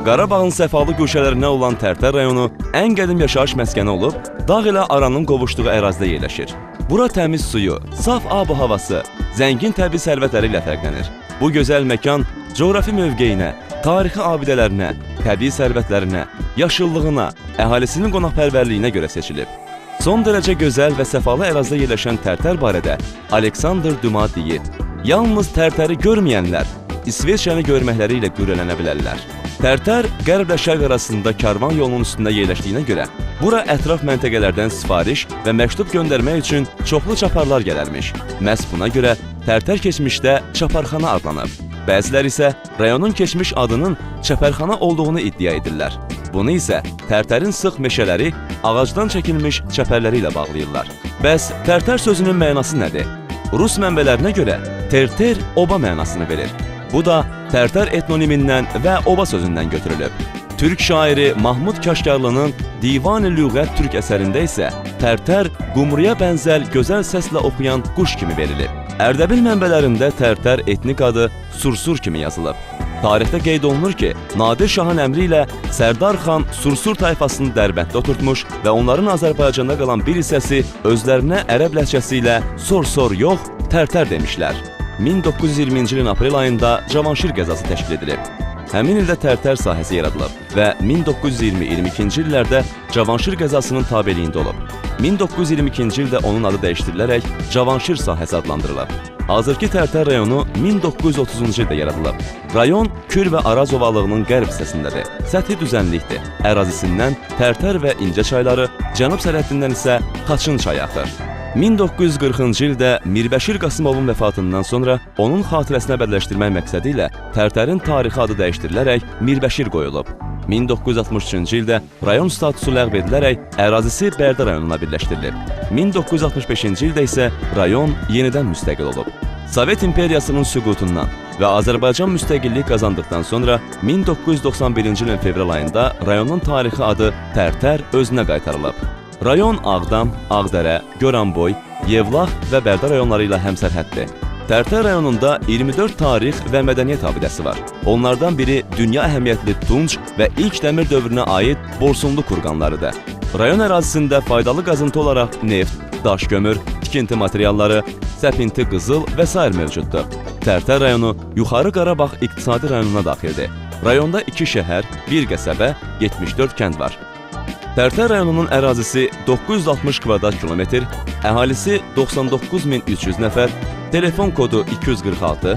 Qarabağın səfalı güşələrindən olan Tərtər rayonu ən qədim yaşayış məskəni olub, dağ ilə aranın qovuşduğu ərazidə yerləşir. Bura təmiz suyu, saf ab-ı havası, zəngin təbii sərvətləri ilə fərqlənir. Bu gözəl məkan coğrafi mövqeyinə, tarixi abidələrinə, təbii sərvətlərinə, yaşıllığına, əhalisinin qonaqpərvərliyinə görə seçilib. Son dərəcə gözəl və səfalı ərazidə yerləşən Tərtər barədə Aleksandr Duma deyir: "Yalnız Tərtəri görməyənlər İsveçrəni görməkləri ilə qürrələnə bilərlər." Tərtər qərblə şərq arasında karvan yolunun üstündə yerləşdiyinə görə bura ətraf məntəqələrdən sifariş və məktub göndərmək üçün çoxlu çaparlar gələrmiş. Məhz buna görə Tərtər keçmişdə çaparxana adlanıb. Bəziləri isə rayonun keçmiş adının çəpərxana olduğunu iddia edirlər. Bunu isə Tərtərin sıx meşələri, ağacdan çəkilmiş çəpərləri ilə bağlayırlar. Bəs Tərtər sözünün mənası nədir? Rus mənbələrinə görə Terter oba mənasını verir. Bu da Tərtər etnonimindən və oba sözündən götürülüb. Türk şairi Mahmud Kaşgarlının Divan-ı Lüğət Türk əsərində isə Tərtər qumruya bənzər gözəl səslə oxuyan quş kimi verilib. Ərdəbil mənbələrində Tərtər etnik adı Sursur kimi yazılıb. Tarixdə qeyd olunur ki, Nadir Şahın əmri ilə Sərdar xan Sursur tayfasını Dərbənddə oturtmuş və onların Azərbaycanda qalan bir hissəsi özlərinə ərəb ləhcəsi ilə sor yox, Tərtər demişlər. 1920-ci ilin aprel ayında Cavanşir qəzası təşkil edilib. Həmin ildə Tərtər sahəsi yaradılıb və 1920-22-ci illərdə Cavanşir qəzasının tabeliyində olub. 1922-ci ildə onun adı dəyişdirilərək Cavanşir sahəsi adlandırılıb. Hazırki Tərtər rayonu 1930-cu ildə yaradılıb. Rayon Kür və Araz ovalığının qərb hissəsindədir. Səthi düzənlikdir. Ərazisindən Tərtər və İncə çayları, cənub sərhəddindən isə Xaçın çayı axır. 1940-cı ildə Mirbəşir Qasımovun vəfatından sonra onun xatirəsinə bədləşdirmək məqsədi ilə Tərtərin tarixi adı dəyişdirilərək Mirbəşir qoyulub. 1963-cü ildə rayon statusu ləğv edilərək ərazisi Bərdə rayonuna birləşdirilib. 1965-ci ildə isə rayon yenidən müstəqil olub. Sovet imperiyasının süqutundan və Azərbaycan müstəqillik qazandıqdan sonra 1991-ci ilin fevral ayında rayonun tarixi adı Tərtər özünə qaytarılıb. Rayon Ağdam, Ağdərə, Goranboy, Yevlax və Bərdə rayonları ilə həmsərhəddir. Tərtər rayonunda 24 tarix və mədəniyyət abidəsi var. Onlardan biri dünya əhəmiyyətli Tunc və ilk dəmir dövrünə aid Borsunlu kurqanlarıdır. Rayon ərazisində faydalı qazıntı olaraq neft, daş kömür, tikinti materialları, səpinti qızıl və s. mövcuddur. Tərtər rayonu Yuxarı Qarabağ iqtisadi rayonuna daxildir. Rayonda 2 şəhər, 1 qəsəbə, 74 kənd var. Tərtər rayonunun ərazisi 960 kvadrat kilometr, əhalisi 99.300 nəfər, telefon kodu 246,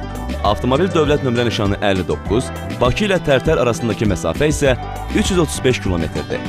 avtomobil dövlət nömrə nişanı 59, Bakı ilə Tərtər arasındakı məsafə isə 335 kilometrdir.